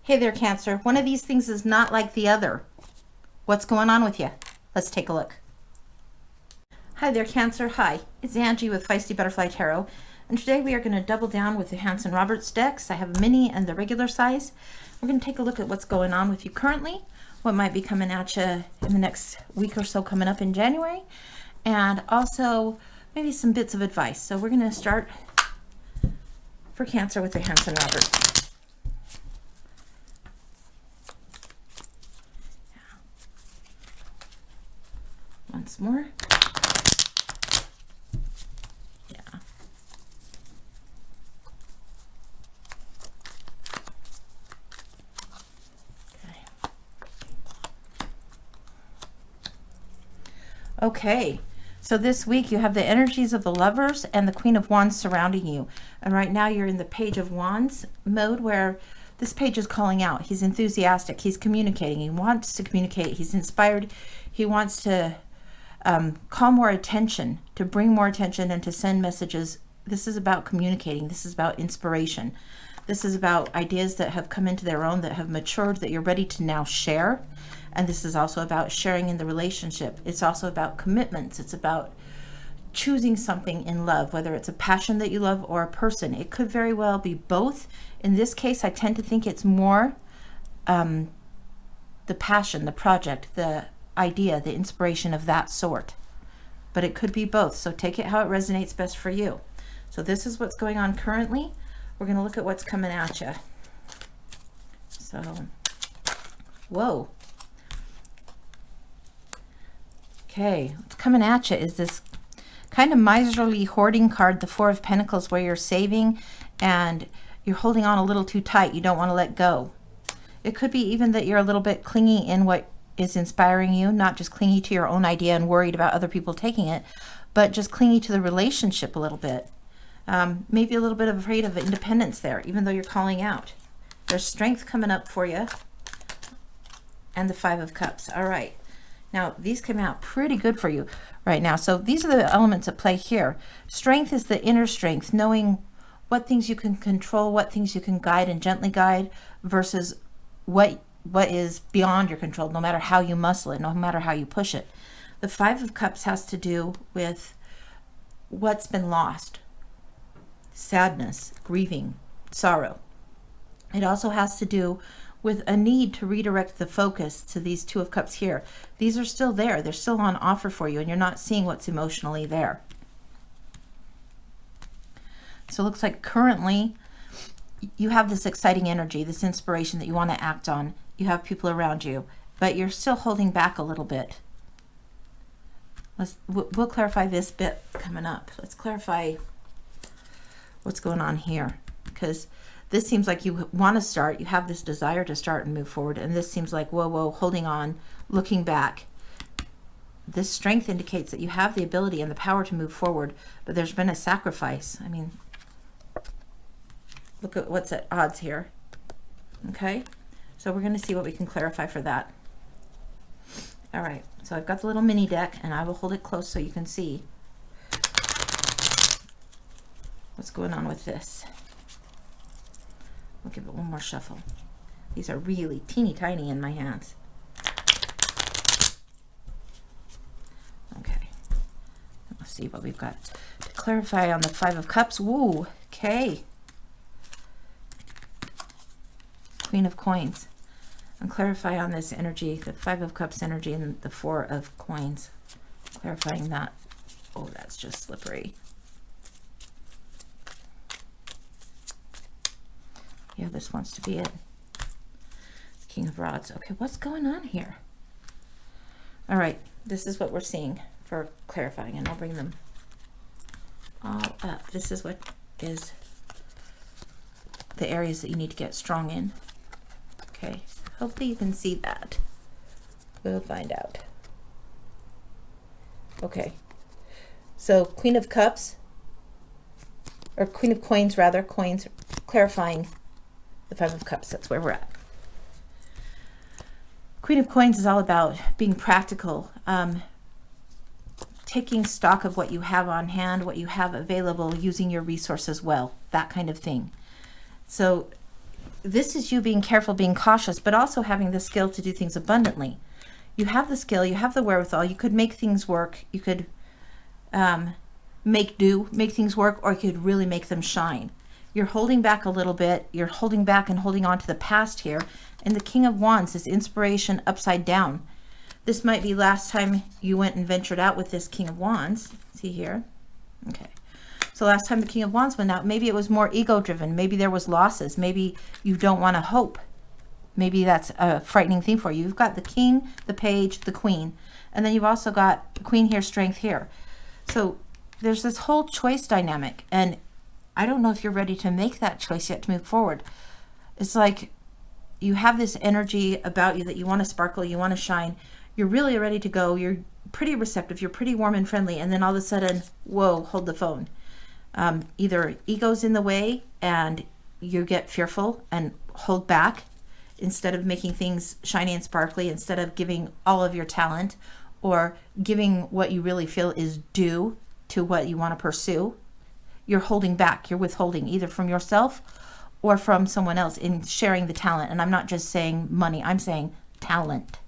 Hey there, Cancer. One of these things is not like the other. What's going on with you? Let's take a look. Hi there, Cancer. Hi, it's Angie with Feisty Butterfly Tarot. And today we are going to double down with the Hanson Roberts decks. I have a mini and the regular size. We're going to take a look at what's going on with you currently, what might be coming at you in the next week or so coming up in January, and also maybe some bits of advice. So we're going to start for Cancer with the Hanson Roberts. Once more. Yeah. Okay. So this week you have the energies of the Lovers and the Queen of Wands surrounding you. And right now you're in the Page of Wands mode where this page is calling out. He's enthusiastic. He's communicating. He wants to communicate. He's inspired. He wants to call more attention, to bring more attention and to send messages. This is about communicating. This is about inspiration. This is about ideas that have come into their own, that have matured, that you're ready to now share. And this is also about sharing in the relationship. It's also about commitments. It's about choosing something in love, whether it's a passion that you love or a person. It could very well be both. In this case, I tend to think it's more the passion, the project, the idea, the inspiration of that sort. But it could be both. So take it how it resonates best for you. So this is what's going on currently. We're going to look at what's coming at you. So, whoa. Okay, what's coming at you is this kind of miserly hoarding card, the Four of Pentacles, where you're saving and you're holding on a little too tight. You don't want to let go. It could be even that you're a little bit clingy in what is inspiring you, not just clingy to your own idea and worried about other people taking it, but just clingy to the relationship a little bit. Maybe a little bit afraid of independence there, even though you're calling out. There's strength coming up for you. And the Five of Cups. All right. Now, these came out pretty good for you right now. So these are the elements at play here. Strength is the inner strength, knowing what things you can control, what things you can guide and gently guide, versus what is beyond your control, no matter how you muscle it, no matter how you push it. The Five of Cups has to do with what's been lost. Sadness, grieving, sorrow. It also has to do with a need to redirect the focus to these Two of Cups here. These are still there. They're still on offer for you, and you're not seeing what's emotionally there. So it looks like currently you have this exciting energy, this inspiration that you want to act on. You have people around you, but you're still holding back a little bit. We'll clarify this bit coming up. Let's clarify what's going on here, because this seems like you want to start. You have this desire to start and move forward, and this seems like, whoa, holding on, looking back. This strength indicates that you have the ability and the power to move forward, but there's been a sacrifice. I mean, look at what's at odds here. Okay, so we're going to see what we can clarify for that. All right, so I've got the little mini deck, and I will hold it close so you can see what's going on with this. We'll give it one more shuffle. These are really teeny tiny in my hands. Okay, let's see what we've got to clarify on the Five of Cups. Woo, okay. Queen of Coins. And clarify on this energy, the Five of Cups energy and the Four of Coins. Clarifying that. Oh, that's just slippery. Yeah, this wants to be it. King of Rods. Okay, what's going on here? All right, this is what we're seeing for clarifying, and I'll bring them all up. This is what is the areas that you need to get strong in. Okay, hopefully you can see that. We'll find out. Okay, so Queen of Cups, or Queen of Coins rather, coins, clarifying the Five of Cups. That's where we're at. Queen of Coins is all about being practical, taking stock of what you have on hand, what you have available, using your resources well, that kind of thing. So this is you being careful, being cautious, but also having the skill to do things abundantly. You have the skill, you have the wherewithal, you could make things work, you could make things work, or you could really make them shine. You're holding back a little bit, you're holding back and holding on to the past here. And the King of Wands, this inspiration upside down. This might be last time you went and ventured out with this King of Wands. See here? Okay. So last time the King of Wands went out, maybe it was more ego-driven. Maybe there was losses. Maybe you don't want to hope. Maybe that's a frightening thing for you. You've got the King, the Page, the Queen. And then you've also got the Queen here, Strength here. So there's this whole choice dynamic. And I don't know if you're ready to make that choice yet to move forward. It's like you have this energy about you that you want to sparkle, you want to shine. You're really ready to go. You're pretty receptive. You're pretty warm and friendly. And then all of a sudden, whoa, hold the phone. Either ego's in the way and you get fearful and hold back instead of making things shiny and sparkly, instead of giving all of your talent or giving what you really feel is due to what you want to pursue. You're holding back. You're withholding either from yourself or from someone else in sharing the talent. And I'm not just saying money. I'm saying talent.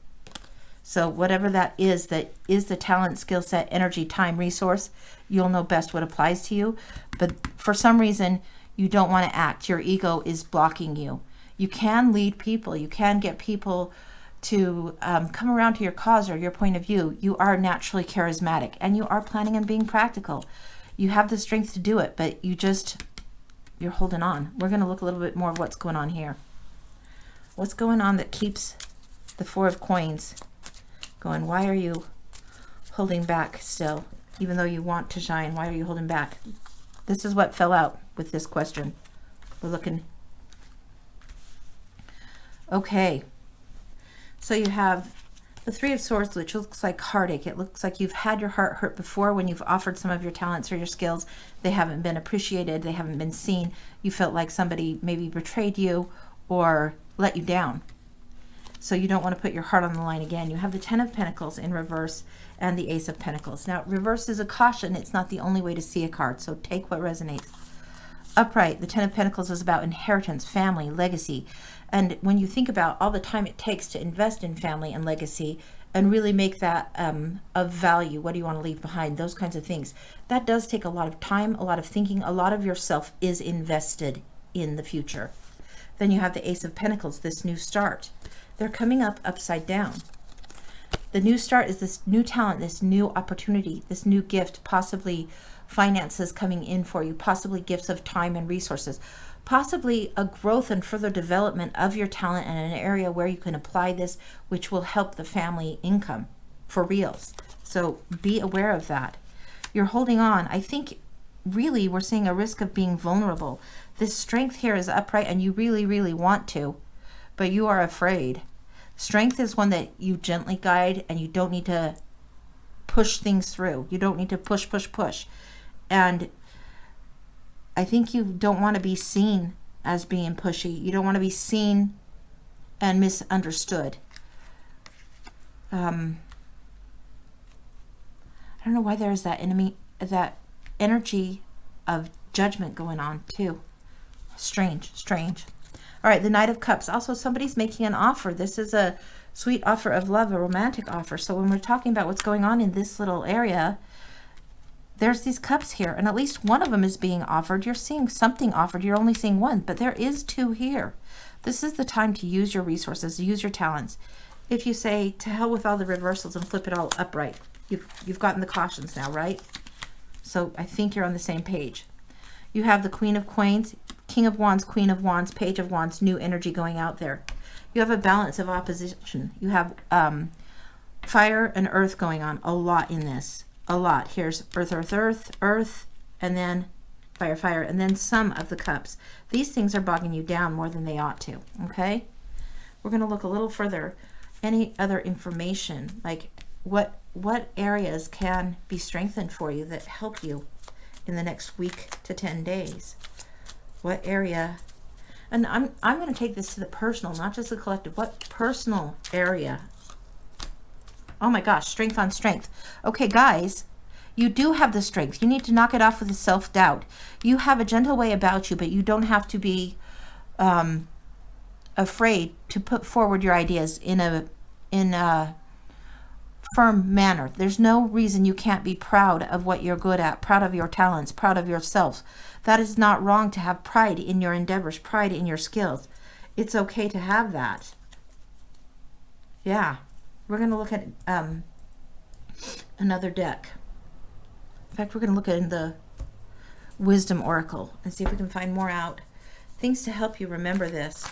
So whatever that is the talent, skill set, energy, time, resource, you'll know best what applies to you. But for some reason, you don't want to act. Your ego is blocking you. You can lead people. You can get people to come around to your cause or your point of view. You are naturally charismatic and you are planning on being practical. You have the strength to do it, but you're holding on. We're going to look a little bit more of what's going on here. What's going on that keeps the Four of Coins going? Why are you holding back still? Even though you want to shine, why are you holding back? This is what fell out with this question. We're looking. Okay. So you have the Three of Swords, which looks like heartache. It looks like you've had your heart hurt before when you've offered some of your talents or your skills. They haven't been appreciated. They haven't been seen. You felt like somebody maybe betrayed you or let you down. So you don't want to put your heart on the line again. You have the Ten of Pentacles in reverse and the Ace of Pentacles. Now, reverse is a caution. It's not the only way to see a card, so take what resonates. Upright, the Ten of Pentacles is about inheritance, family, legacy. And when you think about all the time it takes to invest in family and legacy and really make that of value, what do you want to leave behind, those kinds of things, that does take a lot of time, a lot of thinking. A lot of yourself is invested in the future. Then you have the Ace of Pentacles, this new start. They're coming up upside down. The new start is this new talent, this new opportunity, this new gift, possibly finances coming in for you, possibly gifts of time and resources, possibly a growth and further development of your talent in an area where you can apply this, which will help the family income for reals. So be aware of that. You're holding on. I think really we're seeing a risk of being vulnerable. This strength here is upright and you really, really want to, but you are afraid. Strength is one that you gently guide and you don't need to push things through. You don't need to push, push, push. And I think you don't want to be seen as being pushy. You don't want to be seen and misunderstood. I don't know why there's that energy of judgment going on too. Strange, strange. All right, the Knight of Cups. Also, somebody's making an offer. This is a sweet offer of love, a romantic offer. So when we're talking about what's going on in this little area, there's these cups here, and at least one of them is being offered. You're seeing something offered. You're only seeing one, but there is two here. This is the time to use your resources, use your talents. If you say, to hell with all the reversals and flip it all upright, you've gotten the cautions now, right? So I think you're on the same page. You have the Queen of Coins, King of Wands, Queen of Wands, Page of Wands, new energy going out there. You have a balance of opposition. You have fire and earth going on a lot in this. A lot. Here's earth, earth, earth, earth, and then fire, fire, and then some of the cups. These things are bogging you down more than they ought to, okay? We're going to look a little further. Any other information, like what areas can be strengthened for you that help you in the next week to 10 days? What area? And I'm going to take this to the personal, not just the collective. What personal area? Oh my gosh, strength on strength. Okay, guys, you do have the strength. You need to knock it off with the self-doubt. You have a gentle way about you, but you don't have to be afraid to put forward your ideas in a firm manner. There's no reason you can't be proud of what you're good at, proud of your talents, proud of yourself. That is not wrong to have pride in your endeavors, pride in your skills. It's okay to have that. Yeah. We're going to look at another deck. In fact, we're going to look at the Wisdom Oracle and see if we can find more out. Things to help you remember this.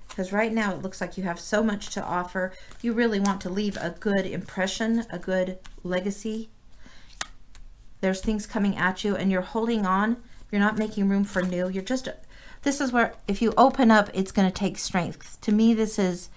Because right now it looks like you have so much to offer. You really want to leave a good impression, a good legacy. There's things coming at you and you're holding on. You're not making room for new. You're just, this is where if you open up, it's going to take strength. To me, this is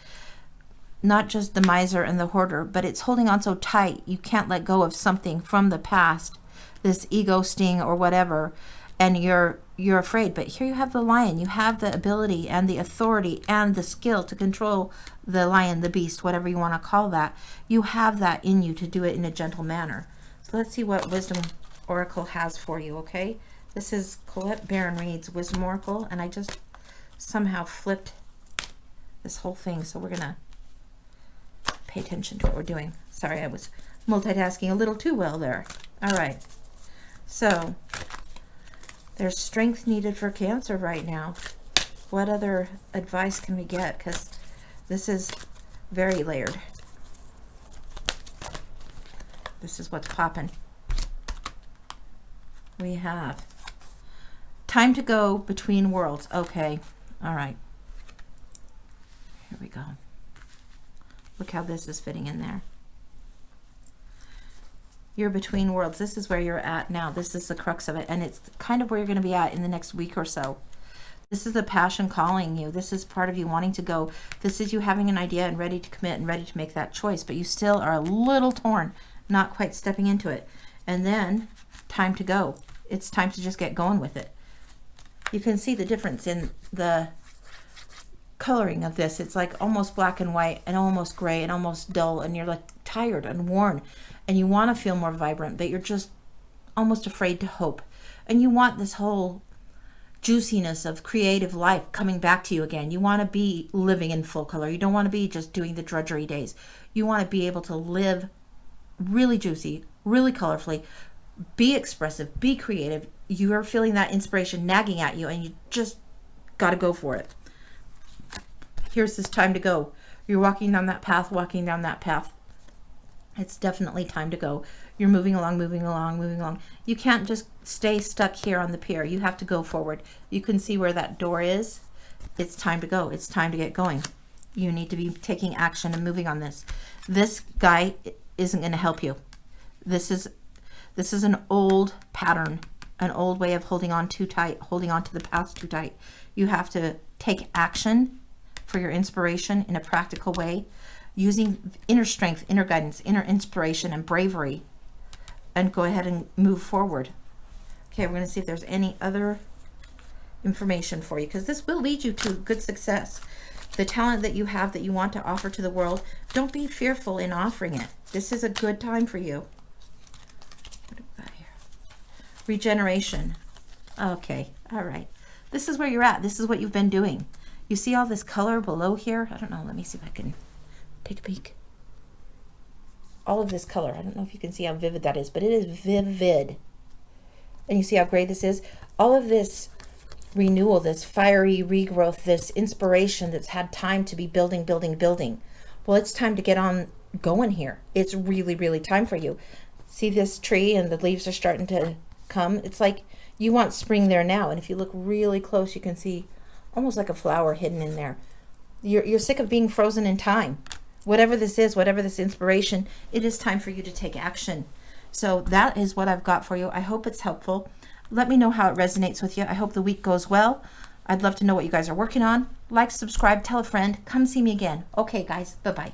not just the miser and the hoarder, but it's holding on so tight. You can't let go of something from the past, this ego sting or whatever. And you're afraid, but here you have the lion. You have the ability and the authority and the skill to control the lion, the beast, whatever you want to call that. You have that in you to do it in a gentle manner. So let's see what Wisdom Oracle has for you, okay? This is Colette Barron Reed's Wisdom Oracle, and I just somehow flipped this whole thing, so we're going to pay attention to what we're doing. Sorry, I was multitasking a little too well there. All right. So there's strength needed for Cancer right now. What other advice can we get? Because this is very layered. This is what's popping. We have time to go between worlds. Okay. All right. Here we go. Look how this is fitting in there. You're between worlds. This is where you're at now. This is the crux of it. And it's kind of where you're going to be at in the next week or so. This is the passion calling you. This is part of you wanting to go. This is you having an idea and ready to commit and ready to make that choice. But you still are a little torn, not quite stepping into it. And then time to go. It's time to just get going with it. You can see the difference in the coloring of this. It's like almost black and white and almost gray and almost dull. And you're like tired and worn. And you want to feel more vibrant, but you're just almost afraid to hope. And you want this whole juiciness of creative life coming back to you again. You want to be living in full color. You don't want to be just doing the drudgery days. You want to be able to live really juicy, really colorfully, be expressive, be creative. You are feeling that inspiration nagging at you, and you just got to go for it. Here's this time to go. You're walking down that path, walking down that path. It's definitely time to go. You're moving along, moving along, moving along. You can't just stay stuck here on the pier. You have to go forward. You can see where that door is. It's time to go. It's time to get going. You need to be taking action and moving on this. This guy isn't going to help you. This is an old pattern, an old way of holding on too tight, holding on to the past too tight. You have to take action for your inspiration in a practical way, using inner strength, inner guidance, inner inspiration, and bravery, and go ahead and move forward. Okay, we're going to see if there's any other information for you, because this will lead you to good success. The talent that you have that you want to offer to the world, don't be fearful in offering it. This is a good time for you. What do we got here? Regeneration. Okay, all right. This is where you're at. This is what you've been doing. You see all this color below here? I don't know. Let me see if I can take a peek. All of this color. I don't know if you can see how vivid that is, but it is vivid. And you see how gray this is? All of this renewal, this fiery regrowth, this inspiration that's had time to be building, building, building. Well, it's time to get on going here. It's really, really time for you. See this tree and the leaves are starting to come? It's like you want spring there now. And if you look really close, you can see almost like a flower hidden in there. You're sick of being frozen in time. Whatever this is, whatever this inspiration, it is time for you to take action. So that is what I've got for you. I hope it's helpful. Let me know how it resonates with you. I hope the week goes well. I'd love to know what you guys are working on. Like, subscribe, tell a friend. Come see me again. Okay, guys. Bye-bye.